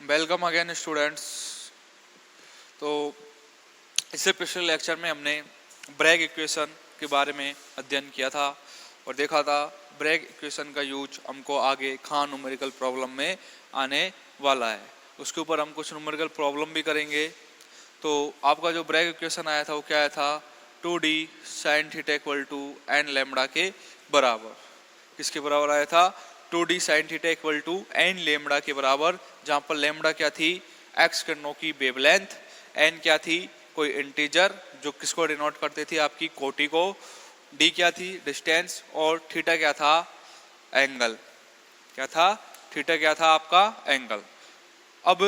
Welcome again students. तो इससे पिछले लेक्चर में हमने ब्रैग इक्वेशन के बारे में अध्ययन किया था और देखा था ब्रैग इक्वेशन का यूज हमको आगे खान न्यूमेरिकल प्रॉब्लम में आने वाला है। उसके ऊपर हम कुछ न्यूमेरिकल प्रॉब्लम भी करेंगे। तो आपका जो ब्रैग इक्वेशन आया था वो क्या आया था, 2d sin theta equal to n lambda के बराबर। किसके बराबर आया था, 2d sin theta equal to n lambda के बराबर, जहाँ पर लेमडा क्या थी, एक्स किरणों की वेवलेंथ, एन क्या थी, कोई इंटीजर जो किसको डिनोट करते थे, आपकी कोटि को, डी क्या थी, डिस्टेंस, और थीटा क्या था, एंगल। क्या था, थीटा क्या था, आपका एंगल। अब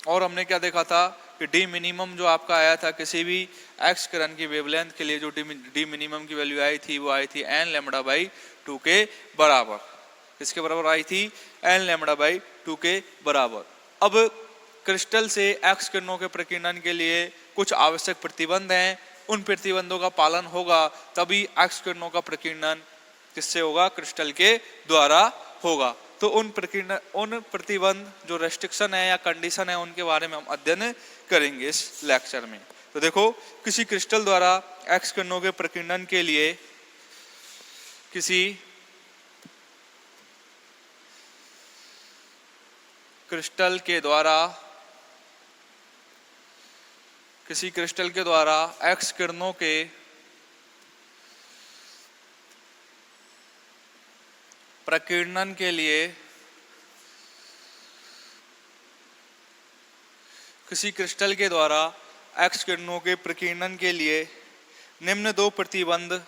और हमने क्या देखा था कि डी मिनिमम जो आपका आया था किसी भी एक्स किरण की वेवलेंथ के लिए, जो डी मिनिमम की वैल्यू आई थी वो आई थी एन लेमडा बाई 2 के बराबर। किसके बराबर आई थी, एन लेमडा बाई 2 के बराबर। अब क्रिस्टल से एक्स किरणों के प्रकीर्णन के लिए कुछ आवश्यक प्रतिबंध हैं, उन प्रतिबंधों का पालन होगा तभी एक्स किरणों का प्रकीर्णन किससे होगा, क्रिस्टल के द्वारा होगा। तो उन प्रतिबंध जो रेस्ट्रिक्शन है या कंडीशन है उनके बारे में हम अध्ययन करेंगे इस लेक्चर में। तो देखो, किसी क्रिस्टल द्वारा एक्स किरणों के प्रकीर्णन के लिए किसी क्रिस्टल के द्वारा एक्स किरणों के प्रकीर्णन के लिए किसी क्रिस्टल के द्वारा एक्स किरणों के प्रकीर्णन के लिए निम्न दो प्रतिबंध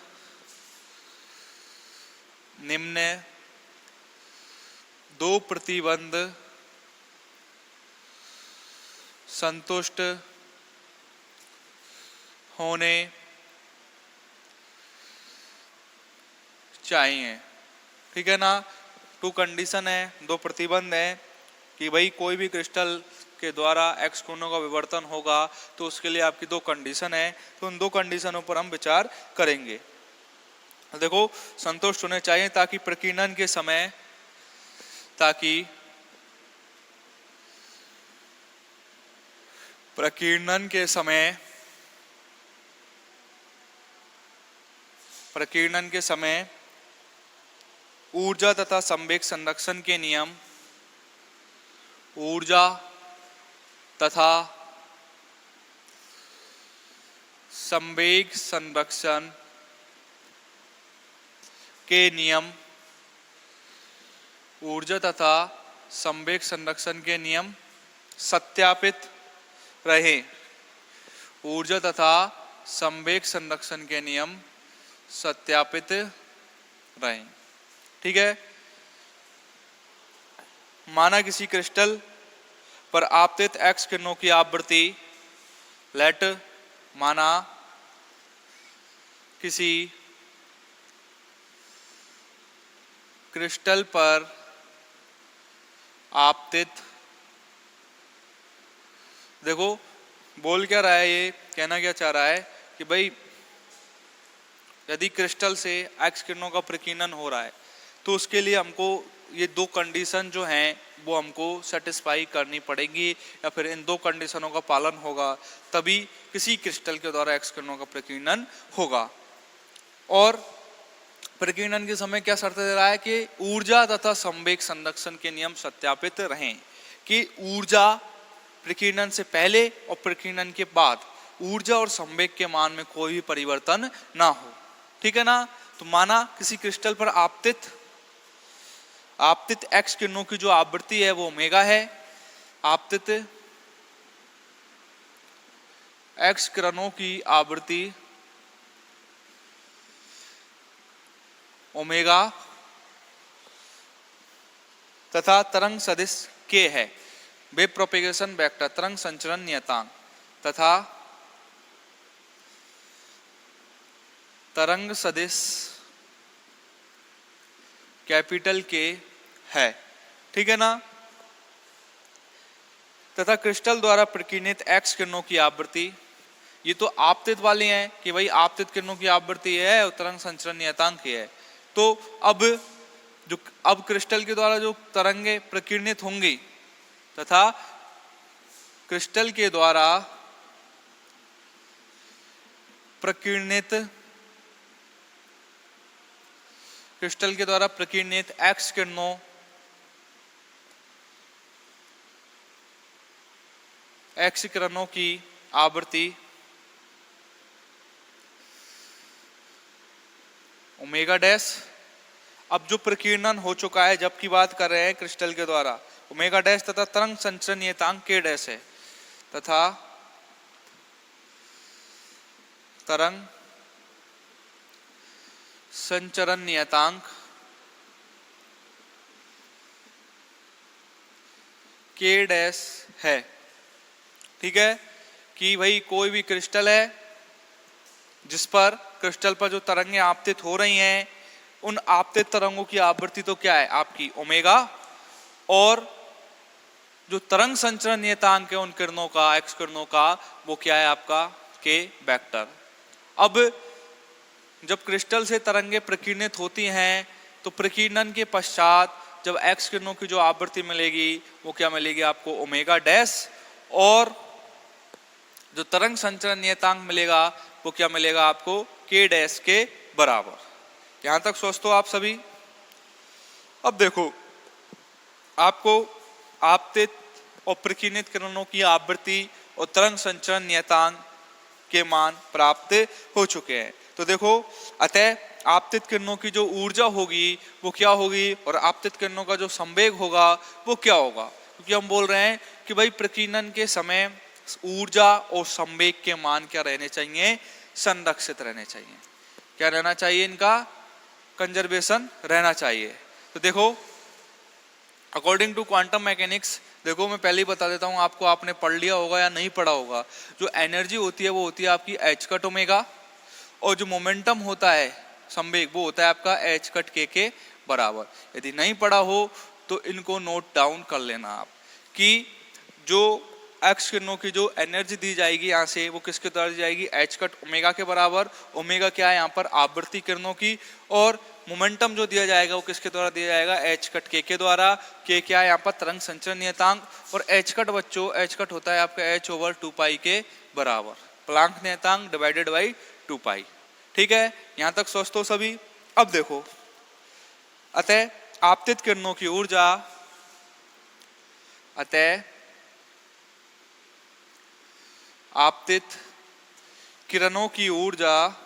संतुष्ट होने चाहिए। ठीक है ना, 2 कंडीशन है, 2 प्रतिबंध है कि भाई कोई भी क्रिस्टल के द्वारा एक्स किरणों का विवर्तन होगा तो उसके लिए आपकी 2 कंडीशन है। तो उन 2 कंडीशनों पर हम विचार करेंगे। देखो, संतुष्ट होने चाहिए ताकि प्रकीर्णन के समय ऊर्जा तथा संवेग संरक्षण के नियम, ऊर्जा तथा संवेग संरक्षण के नियम, ऊर्जा तथा संवेग संरक्षण के नियम सत्यापित रहे। ऊर्जा तथा संवेग संरक्षण के नियम सत्यापित रहे। ठीक है, माना किसी क्रिस्टल पर आपतित एक्स किरणों की आवृत्ति, माना किसी क्रिस्टल पर आपतित, देखो बोल क्या रहा है, ये कहना क्या चाह रहा है कि भाई यदि क्रिस्टल से एक्स किरणों का प्रकीर्णन हो रहा है तो उसके लिए हमको ये 2 कंडीशन जो हैं वो हमको सेटिस्फाई करनी पड़ेगी, या फिर इन 2 कंडीशनों का पालन होगा तभी किसी क्रिस्टल के द्वारा एक्स किरणों का प्रकीर्णन होगा। और प्रकीर्णन के समय क्या शर्त दे रहा है कि ऊर्जा तथा संवेग संरक्षण के नियम सत्यापित रहें, कि ऊर्जा प्रकीर्णन से पहले और प्रकीर्णन के बाद ऊर्जा और संवेग के मान में कोई भी परिवर्तन ना हो। ठीक है ना। तो माना किसी क्रिस्टल पर आपतित एक्स किरणों की जो आवृत्ति है वो ओमेगा है, आपतित एक्स किरणों की आवृत्ति ओमेगा तथा तरंग सदिश के है, वेव प्रोपेगेशन वेक्टर, तरंग संचरण नियतांक तथा तरंग सदिश कैपिटल के है। ठीक है ना। तथा क्रिस्टल द्वारा प्रकीर्णित एक्स किरणों की आवृत्ति, ये तो आपतित वाली हैं कि भाई आपतित किरणों की आवृत्ति है और तरंग संचरण नियतांक है। तो अब क्रिस्टल के द्वारा जो तरंगे प्रकीर्णित होंगी तथा क्रिस्टल के द्वारा प्रकीर्णित एक्स किरणों की आवृत्ति ओमेगा डैश। अब जो प्रकीर्णन हो चुका है, जब की बात कर रहे हैं क्रिस्टल के द्वारा, ओमेगा डैश तथा तरंग संचरण नियतांक के डैश है, तथा तरंग संचरण नियतांक के डैश है। ठीक है कि भाई कोई भी क्रिस्टल है जिस पर क्रिस्टल पर जो तरंगें आपतित हो रही हैं, उन आपतित तरंगों की आवृत्ति तो क्या है आपकी ओमेगा, और जो तरंग संचरण नियतांक है उन किरणों का, एक्स किरणों का, वो क्या है आपका के वेक्टर। अब जब क्रिस्टल से तरंगें प्रकीर्णित होती हैं तो प्रकीर्णन के पश्चात जब एक्स किरणों की जो आवृत्ति मिलेगी वो क्या मिलेगी आपको ओमेगा डैश, और जो तरंग संचरण नियतांक मिलेगा वो क्या मिलेगा आपको के डैश के बराबर। यहां तक सोच तो आप सभी। अब देखो आपको आपतित और प्रकीर्णित किरणों की आवृत्ति और तरंग संचरण नियतांक के मान प्राप्त हो चुके हैं। तो देखो अतः आपतित किरणों की जो ऊर्जा होगी वो क्या होगी, और आपतित किरणों का जो संवेग होगा वो क्या होगा, क्योंकि हम बोल रहे हैं कि भाई प्रकीर्णन के समय ऊर्जा और संवेग के मान क्या रहने चाहिए, संरक्षित रहने चाहिए। क्या रहना चाहिए, इनका कंजर्वेशन रहना चाहिए। तो देखो अकॉर्डिंग टू क्वांटम मैकेनिक्स, देखो मैं पहले ही बता देता हूं आपको, आपने पढ़ लिया होगा या नहीं पढ़ा होगा, जो एनर्जी होती है वो होती है आपकी एच कट ओमेगा, और जो मोमेंटम होता है संवेग वो होता है आपका एच कट के बराबर। यदि नहीं पढ़ा हो तो इनको नोट डाउन कर लेना आप, कि जो एक्स किरणों की जो एनर्जी दी जाएगी यहाँ से वो किसके द्वारा दी जाएगी, एच कट ओमेगा के बराबर। ओमेगा क्या है यहाँ पर आवृत्ति किरणों की, और मोमेंटम जो दिया जाएगा वो किसके द्वारा दिया जाएगा, एच कट के द्वारा। के क्या है यहाँ पर तरंग संचरण नियतांक, और एच कट बच्चों एच कट होता है आपका एच ओवर 2 पाई के बराबर, प्लांक नियतांक डिवाइडेड बाई 2 पाई। ठीक है यहाँ तक सोच तो सभी। अब देखो अतः आपतित किरणों की ऊर्जा, अतः आपतित किरणों की ऊर्जा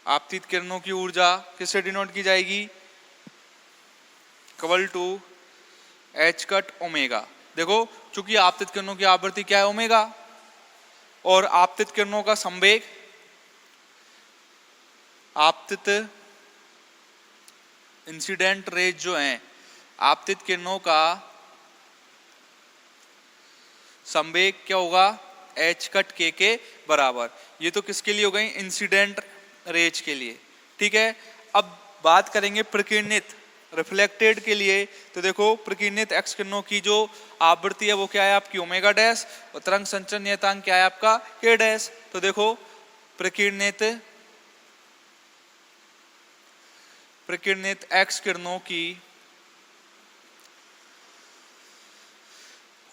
आपतित किरणों की ऊर्जा किससे डिनोट की जाएगी, equal to h cut omega. देखो चूंकि आपतित किरणों की आवृत्ति क्या है ओमेगा, और आपतित किरणों का संवेग, आपतित इंसिडेंट रेज जो हैं, आपतित किरणों का संवेग क्या होगा, एच कट के बराबर। ये तो किसके लिए हो गई, इंसिडेंट रेज के लिए। ठीक है अब बात करेंगे प्रकीर्णित रिफ्लेक्टेड के लिए। तो देखो प्रकीर्णित एक्स किरणों की जो आवृत्ति है वो क्या है आपकी ओमेगा डैश, और तरंग संचरण नियतांक क्या है आपका के डैश। तो देखो प्रकीर्णित एक्स किरणों की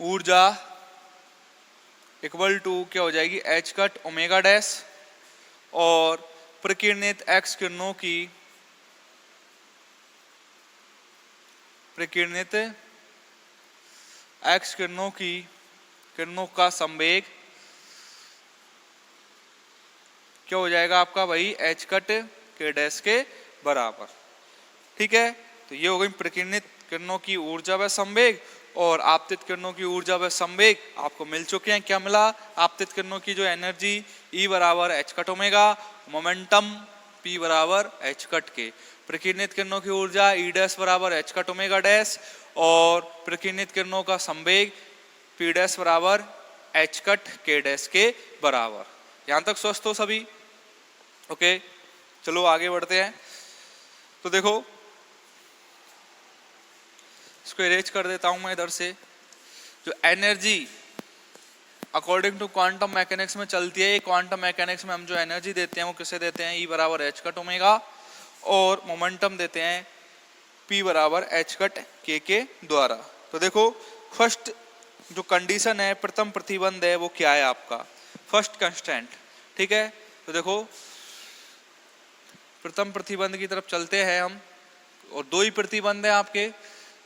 ऊर्जा इक्वल टू क्या हो जाएगी, एच कट ओमेगा डैश, और प्रकीर्णित एक्स किरणों की किरणों का संवेग क्या हो जाएगा आपका भाई एच कट के डैश के बराबर। ठीक है तो ये हो गई प्रकीर्णित किरणों की ऊर्जा व संवेग, और आपतित किरणों की ऊर्जा व संवेग आपको मिल चुके हैं। क्या मिला, आपतित किरणों की जो एनर्जी E बराबर H cut omega, momentum P बराबर एच कट के, प्रकीर्णित किरणों की ऊर्जा E डैश बराबर एच कट ओमेगा डैश, और प्रकीर्णित किरणों का संवेग P डैश बराबर एच कट के डैश के बराबर। यहां तक स्वस्थ हो सभी। ओके चलो आगे बढ़ते हैं। तो देखो इसको इरेज कर देता हूं मैं इधर से। जो energy according to quantum mechanics में चलती है, क्वांटम मैकेनिक्स में हम जो एनर्जी देते हैं वो किसे देते हैं, E बराबर एच कट ओमेगा, और मोमेंटम देते हैं P बराबर H कट K के द्वारा। तो देखो फर्स्ट जो कंडीशन है, प्रथम प्रतिबंध है, वो क्या है आपका फर्स्ट कंस्टेंट। ठीक है, तो देखो प्रथम प्रतिबंध की तरफ चलते हैं हम, और दो ही प्रतिबंध है आपके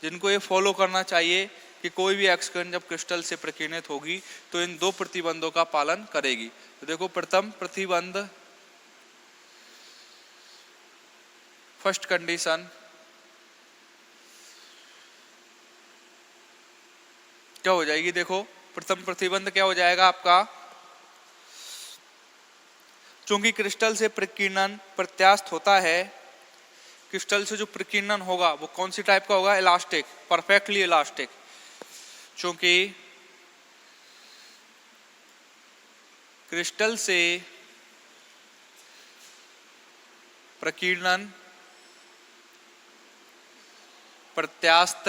जिनको ये फॉलो करना चाहिए कि कोई भी एक्सकण जब क्रिस्टल से प्रकीर्णित होगी तो इन दो प्रतिबंधों का पालन करेगी। तो देखो प्रथम प्रतिबंध, फर्स्ट कंडीशन क्या हो जाएगी, देखो प्रथम प्रतिबंध क्या हो जाएगा आपका, चूंकि क्रिस्टल से प्रकीर्णन प्रत्यास्थ होता है, क्रिस्टल से जो प्रकीर्णन होगा वो कौन सी टाइप का होगा, इलास्टिक, परफेक्टली इलास्टिक। चूंकि क्रिस्टल से प्रकीर्णन प्रत्यास्थ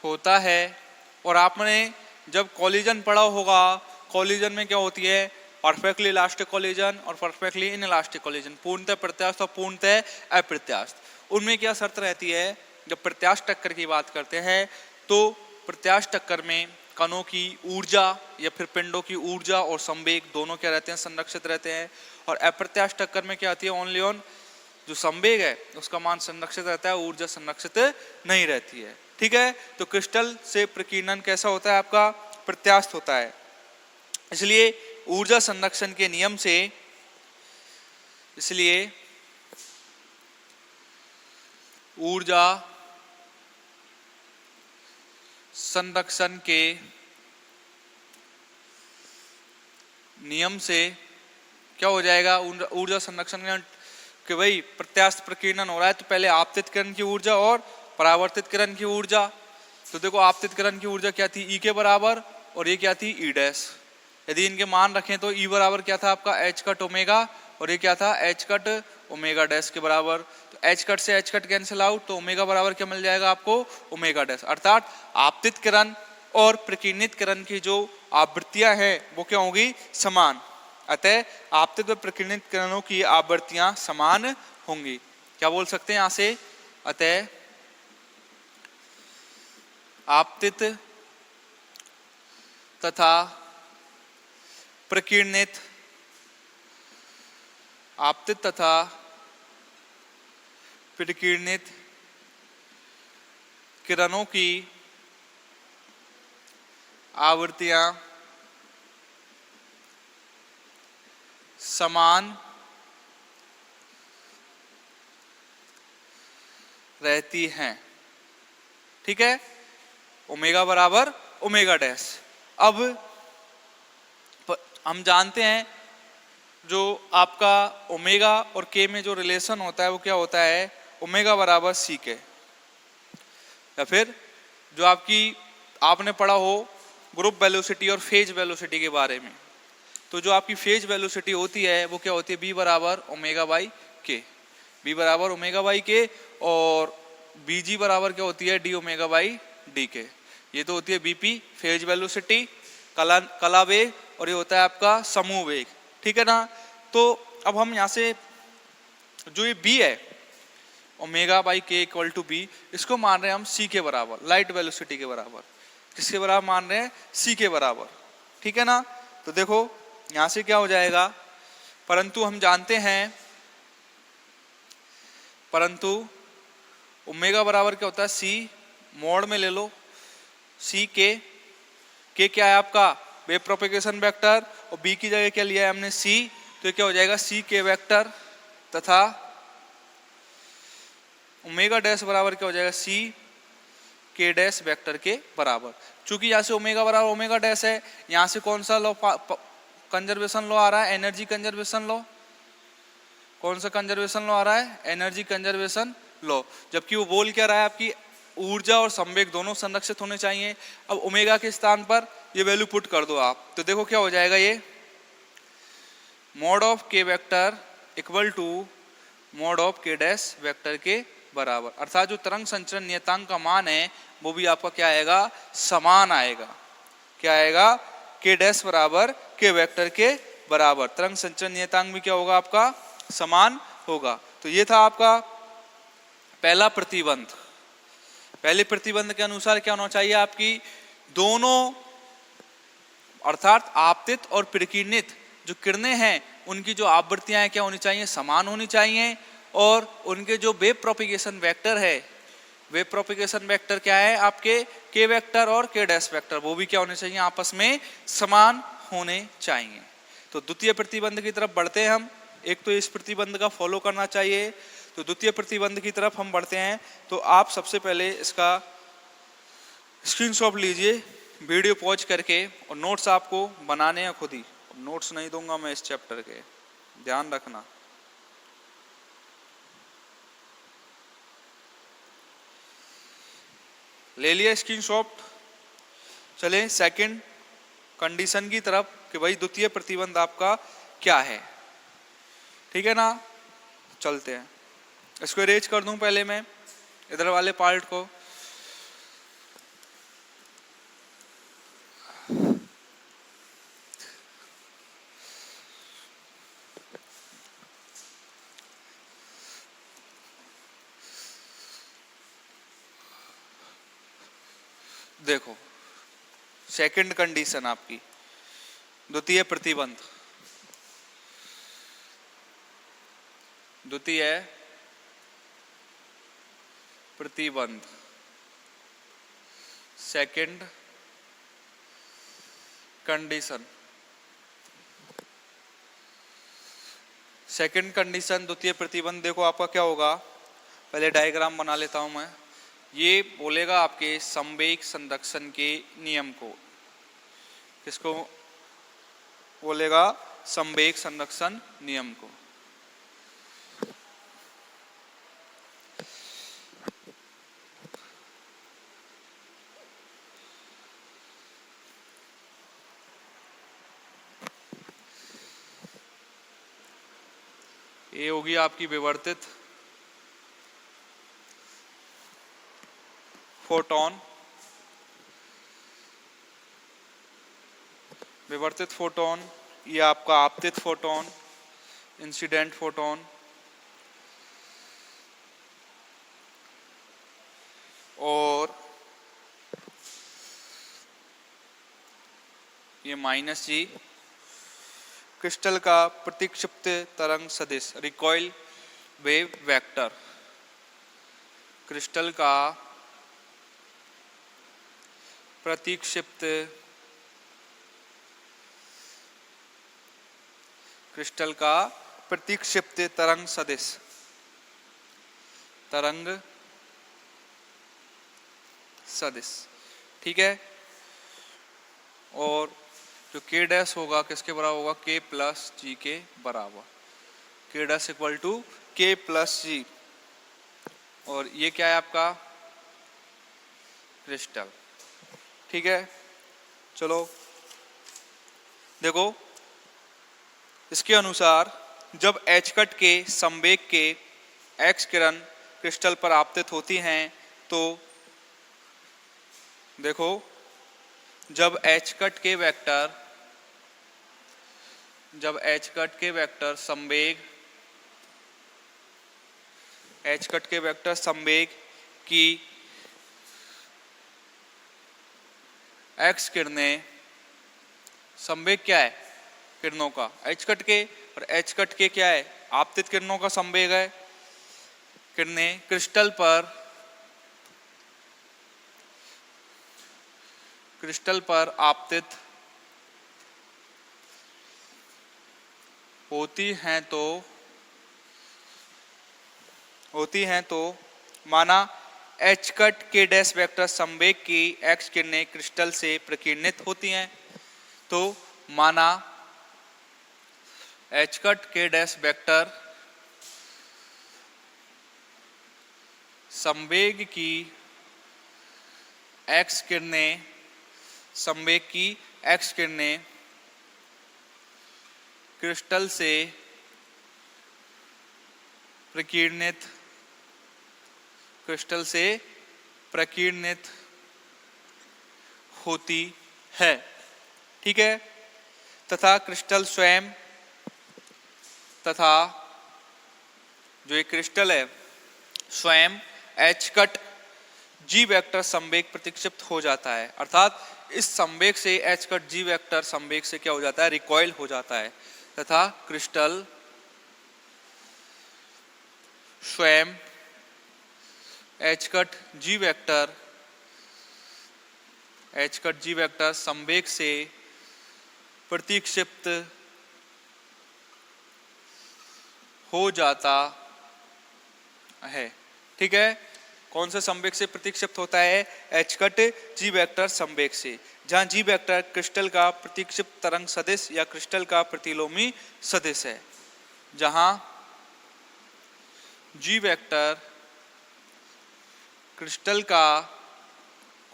होता है, और आपने जब कॉलिजन पढ़ा होगा, कॉलिजन में क्या होती है, परफेक्टली इलास्टिक कॉलिजन और परफेक्टली इनइलास्टिक कॉलिजन, पूर्णतः प्रत्यास्थ और पूर्णतः अप्रत्यास्थ। उनमें क्या शर्त रहती है, जब प्रत्यास्थ टक्कर की बात करते हैं तो प्रत्यास्थ टक्कर में कणों की ऊर्जा या फिर पिंडों की ऊर्जा और संवेग दोनों क्या रहते हैं, संरक्षित रहते हैं। और अप्रत्यास्थ टक्कर में क्या आती है, ओनली ऑन जो संवेग है उसका मान संरक्षित रहता है, ऊर्जा संरक्षित नहीं रहती है। ठीक है, तो क्रिस्टल से प्रकीर्णन कैसा होता है आपका, प्रत्यास्थ होता है। इसलिए ऊर्जा संरक्षण के नियम से, इसलिए ऊर्जा संरक्षण के नियम से क्या हो जाएगा, ऊर्जा संरक्षण कि भाई प्रत्यास्थ प्रकीर्णन हो रहा है तो पहले आपतित किरण की ऊर्जा और परावर्तित किरण की ऊर्जा। तो देखो आपतित किरण की ऊर्जा क्या थी, E के बराबर, और ये क्या थी, E डैश। यदि इनके मान रखें तो E बराबर क्या था आपका, H कट ओमेगा, और ये क्या था, H कट ओमेगा डैश के बराबर। तो H कट से H कट कैंसिल आउट, तो ओमेगा बराबर क्या मिल जाएगा आपको, ओमेगा डैश। अर्थात आपतित किरण और प्रकीर्णित किरण की जो आवृत्तियां हैं वो क्या होगी, समान। अतः आपतित व प्रकीर्णित किरणों की आवृत्तियां समान होंगी। क्या बोल सकते हैं यहां से, अतः आपतित तथा प्रकीर्णित, आपतित तथा प्रकीर्णित किरणों की आवृत्तियां समान रहती हैं। ठीक है, ओमेगा बराबर ओमेगा डैश। अब हम जानते हैं जो आपका ओमेगा और के में जो रिलेशन होता है वो क्या होता है, ओमेगा बराबर सी के। या फिर जो आपने पढ़ा हो ग्रुप वेलोसिटी और फेज वेलोसिटी के बारे में, तो जो आपकी फेज वेलोसिटी होती है वो क्या होती है, बी बराबर ओमेगा बाई के, बी बराबर ओमेगा बाई के, और बी जी बराबर क्या होती है, डी ओमेगा बाई डी के। ये तो होती है बीपी फेज वेलोसिटी, कला वेग, और ये होता है आपका समूह वेग। ठीक है ना। तो अब हम यहाँ से जो ये बी है ओमेगा बाई के इक्वल टू बी, इसको मान रहे हैं हम सी के बराबर, लाइट वेलोसिटी के बराबर। किसके बराबर मान रहे हैं, सी के बराबर। ठीक है ना। तो देखो यहाँ से क्या हो जाएगा, परंतु हम जानते हैं, परंतु ओमेगा बराबर क्या होता है, सी मोड में ले लो, सी के क्या है आपका वेव प्रोपेगेशन वेक्टर, और बी की जगह क्या लिया है हमने, सी, तो ये क्या हो जाएगा सी के वेक्टर, तथा ओमेगा डैश बराबर क्या हो जाएगा, सी के डैश वेक्टर के बराबर। चूंकि यहाँ से ओमेगा बराबर ओमेगा डैश है, यहाँ से कौन सा लॉ कंजर्वेशन लॉ आ रहा है, एनर्जी कंजर्वेशन लॉ। कौन सा कंजर्वेशन लॉ आ रहा है, एनर्जी कंजर्वेशन लॉ। जबकि वो बोल क्या रहा है, आपकी ऊर्जा और संवेग दोनों संरक्षित होने चाहिए। अब ओमेगा के स्थान पर ये वैल्यू पुट कर दो आप, तो देखो क्या हो जाएगा, ये mod of k vector equal to mod of k dash vector के बराबर। अर्थात जो तरंग संचरण नियतांक का मान है वो भी आपका क्या आएगा, समान आएगा। क्या आएगा, के डैश बराबर के वेक्टर के बराबर। तरंग संचरण नियतांक भी क्या होगा आपका, समान होगा। तो ये था आपका पहला प्रतिबंध, पहले प्रतिबंध के अनुसार क्या होना चाहिए आपकी, दोनों अर्थात आपतित और प्रकीर्णित जो किरणें हैं उनकी जो आवृत्तियां क्या होनी चाहिए, समान होनी चाहिए, और उनके जो वेव प्रोपिगेशन वेक्टर है, वेव प्रोपिगेशन वेक्टर क्या है आपके के वेक्टर और के डैश वेक्टर, वो भी क्या होने चाहिए, आपस में समान होने चाहिए। तो द्वितीय प्रतिबंध की तरफ बढ़ते हैं हम। एक तो इस प्रतिबंध का फॉलो करना चाहिए, तो द्वितीय प्रतिबंध की तरफ हम बढ़ते हैं। तो आप सबसे पहले इसका स्क्रीनशॉट लीजिए वीडियो पॉज करके, और नोट्स आपको बनाने हैं खुद ही, नोट्स नहीं दूंगा मैं इस चैप्टर के, ध्यान रखना। ले लिया स्क्रीनशॉट। चलें सेकंड कंडीशन की तरफ कि भाई द्वितीय प्रतिबंध आपका क्या है, ठीक है ना। चलते हैं, इसको अरेंज कर दूं पहले मैं इधर वाले पार्ट को। देखो सेकंड कंडीशन आपकी द्वितीय प्रतिबंध, द्वितीय प्रतिबंध सेकंड कंडीशन, सेकंड कंडीशन द्वितीय प्रतिबंध। देखो आपका क्या होगा, पहले डायग्राम बना लेता हूं मैं। ये बोलेगा आपके संवेग संरक्षण के नियम को, किसको बोलेगा, संवेग संरक्षण नियम को। ये होगी आपकी विवर्तित फोटोन, विवर्तित फोटोन, ये आपका आपतित फोटोन, इंसिडेंट फोटोन, और ये माइनस जी क्रिस्टल का प्रतिक्षिप्त तरंग सदिश, रिकॉइल वेव वेक्टर, क्रिस्टल का प्रतिक्षिप्त, क्रिस्टल का प्रतिक्षिप्त तरंग सदिश, तरंग सदिश, ठीक है। और जो के डैश होगा किसके बराबर होगा, के प्लस जी के बराबर, के डैश इक्वल टू के प्लस जी, और ये क्या है आपका क्रिस्टल, ठीक है। चलो देखो इसके अनुसार जब एच कट के संवेग के एक्स किरण क्रिस्टल पर आपतित होती हैं तो देखो जब एच कट के वेक्टर, जब एच कट के वेक्टर संवेग, एच कट के वेक्टर संवेग की एक्स किरणें, संवेग क्या है किरणों का एच कट के, और एच कट के क्या है आपतित किरणों का संवेग है, किरणें क्रिस्टल पर आपतित होती हैं तो माना एच कट के डैश वेक्टर संवेग की एक्स किरणें क्रिस्टल से प्रकीर्णित होती हैं, तो माना एच कट के डैश वेक्टर संवेग की एक्स किरणें, संवेग की एक्स किरणें क्रिस्टल से प्रकीर्णित, क्रिस्टल से प्रकीर्णित होती है, ठीक है। तथा क्रिस्टल स्वयं, तथा जो ये क्रिस्टल है स्वयं एच कट जी वेक्टर संवेग प्रतिक्षिप्त हो जाता है, अर्थात इस संवेग से एच कट जी वेक्टर संवेग से क्या हो जाता है, रिकॉइल हो जाता है, तथा क्रिस्टल स्वयं एच कट जी वेक्टर संवेग से प्रतिक्षिप्त हो जाता है। ठीक है, कौन से संवेग से प्रतिक्षिप्त होता है, एच कट जी वेक्टर संवेग से, जहां जी वेक्टर क्रिस्टल का प्रतिक्षिप्त तरंग सदिश या क्रिस्टल का प्रतिलोमी सदिश है। जहां जी वेक्टर क्रिस्टल का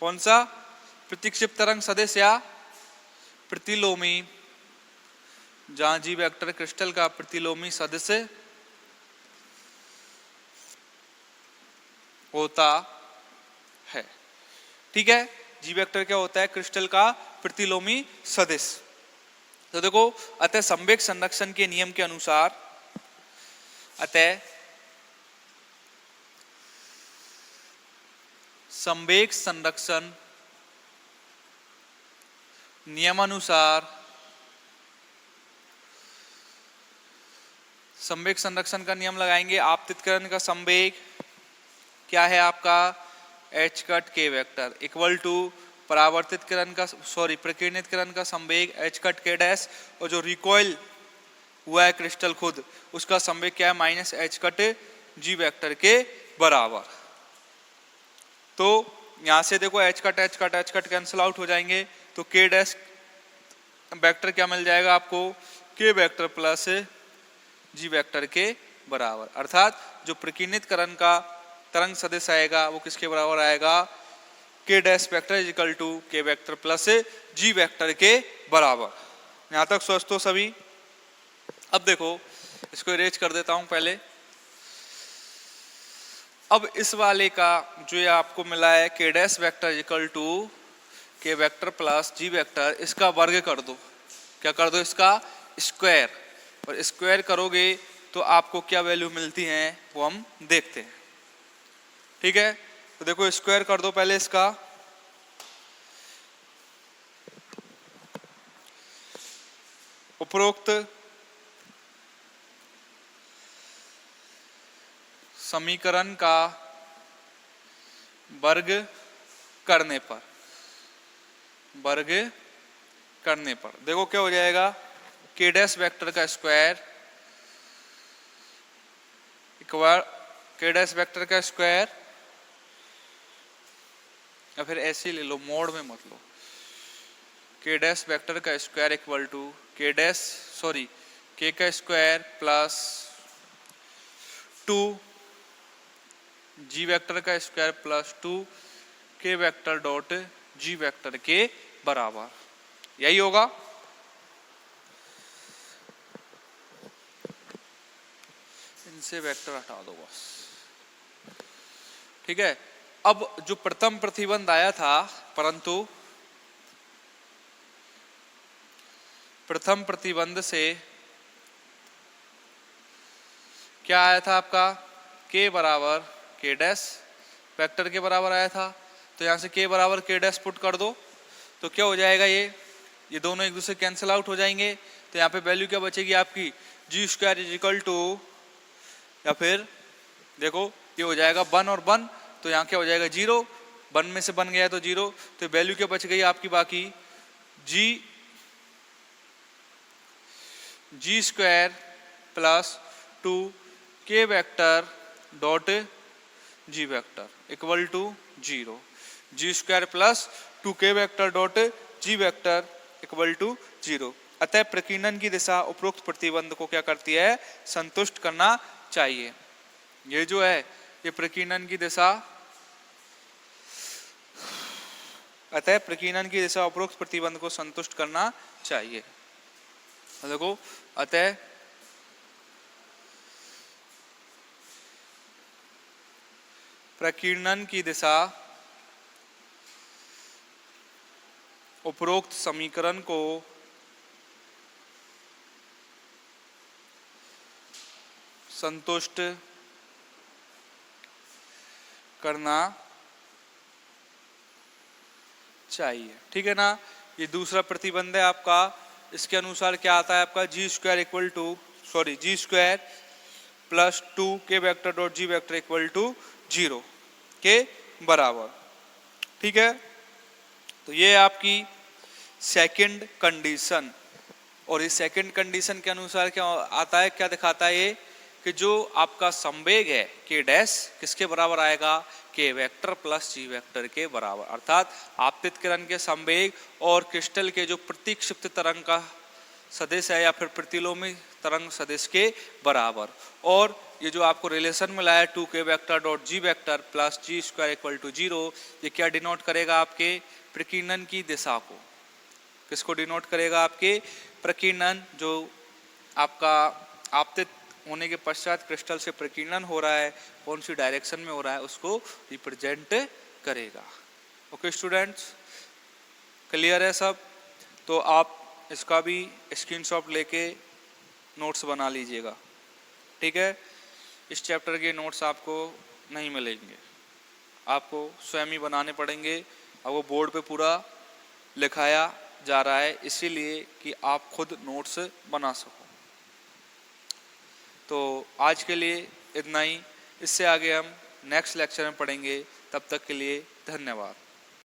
कौन सा प्रतिक्षिप्त तरंग सदिश या प्रतिलोमी, जहां जी वेक्टर क्रिस्टल का प्रतिलोमी सदिश होता है। ठीक है, जी वेक्टर क्या होता है, क्रिस्टल का प्रतिलोमी सदिश। तो देखो, अतः संवेग संरक्षण के नियम के अनुसार, अतः संवेग संरक्षण नियमानुसार, संवेग संरक्षण का नियम लगाएंगे, आपतितकरण का संवेग क्या है आपका, एच कट के वेक्टर इक्वल टू परावर्तितकरण का प्रकीर्णितकरण का संवेग एच कट के डैश, और जो रिकॉइल हुआ है क्रिस्टल खुद, उसका संवेग क्या है, माइनस एच कट जी वेक्टर के बराबर। तो यहां से देखो एच कट कैंसिल आउट हो जाएंगे, तो के डैश वेक्टर क्या मिल जाएगा आपको, के वेक्टर प्लस जी वेक्टर के बराबर, अर्थात जो प्रकीर्णितकरण का तरंग सदिश आएगा वो किसके बराबर आएगा, के डैश वेक्टर इक्वल टू के वेक्टर प्लस जी वेक्टर के बराबर। यहां तक स्वस्थ हो सभी। अब देखो, इसको इरेज कर देता हूं पहले। अब इस वाले का जो ये आपको मिला है के डैश वेक्टर इक्वल टू के वेक्टर प्लस जी वेक्टर, इसका वर्ग कर दो, क्या कर दो, इसका स्क्वायर, और स्क्वायर करोगे तो आपको क्या वैल्यू मिलती है वो हम देखते हैं। ठीक है, तो देखो स्क्वायर कर दो पहले इसका, उपरोक्त समीकरण का वर्ग करने पर देखो क्या हो जाएगा, के डैश वेक्टर का स्क्वायर इक्वल के डैश वेक्टर का स्क्वायर, या फिर ऐसे ले लो, मोड में मत लो, के डैश वेक्टर का स्क्वायर इक्वल टू के डैश के का स्क्वायर प्लस 2 जी वेक्टर का स्क्वायर प्लस 2 के वेक्टर डॉट जी वेक्टर के बराबर, यही होगा। इनसे वेक्टर हटा दो बस। ठीक है, अब जो प्रथम प्रतिबंध आया था, परंतु प्रथम प्रतिबंध से क्या आया था आपका, के बराबर के डैश वेक्टर के बराबर आया था, तो यहां से के बराबर के डैश पुट कर दो, तो क्या हो जाएगा, ये दोनों एक दूसरे कैंसिल आउट हो जाएंगे, तो यहाँ पे वैल्यू क्या बचेगी आपकी, जी स्क्वायर इज इक्वल टू, या फिर देखो ये हो जाएगा 1 और 1, तो यहाँ क्या हो जाएगा 0, 1 में से बन गया तो 0, तो वैल्यू क्या बच गई आपकी बाकी, जी स्क्वायर प्लस 2 के vector dot g vector equal to 0, g square plus 2 के vector dot g vector equal to 0। अतः प्रकीर्णन की दिशा उपरोक्त प्रतिबंध को क्या करती है, संतुष्ट करना चाहिए। ये जो है ये प्रकीर्णन की दिशा, अतः प्रकीर्णन की दिशा उपरोक्त प्रतिबंध को संतुष्ट करना चाहिए। देखो, अतः प्रकीर्णन की दिशा उपरोक्त समीकरण को संतुष्ट करना चाहिए। ठीक है ना। ये दूसरा प्रतिबंध है आपका। इसके अनुसार क्या आता है आपका g square equal to g square plus 2 के vector dot g vector equal to 0 के बराबर। ठीक है। तो ये आपकी सेकंड कंडीशन। और इस सेकंड कंडीशन के अनुसार क्या आता है, क्या दिखाता है ये कि जो आपका संवेग है के डैश किसके बराबर आएगा, के वेक्टर प्लस जी वेक्टर के बराबर। अर्थात आपतित किरण के संवेग और क्रिस्टल के जो प्रतिक्षिप्त तरंग का सदिश है या फिर प्रतिलोमी तरंग सदिश के बराबर। और ये जो आपको रिलेशन मिला है 2 के vector dot g vector plus g square equal to 0, ये क्या डिनोट करेगा आपके प्रकीर्णन की दिशा को। किसको डिनोट करेगा, आपके प्रकीर्णन, जो आपका आपतित होने के पश्चात क्रिस्टल से प्रकीर्णन हो रहा है, कौन सी डायरेक्शन में हो रहा है, उसको रिप्रेजेंट करेगा। ओके स्टूडेंट्स, क्लियर है सब। तो आप इसका भी स्क्रीनशॉट लेके नोट्स बना लीजिएगा। ठीक है। इस चैप्टर के नोट्स आपको नहीं मिलेंगे, आपको स्वयं ही बनाने पड़ेंगे। और वो बोर्ड पे पूरा लिखाया जा रहा है इसीलिए कि आप खुद नोट्स बना सको। तो आज के लिए इतना ही। इससे आगे हम नेक्स्ट लेक्चर में पढ़ेंगे। तब तक के लिए धन्यवाद।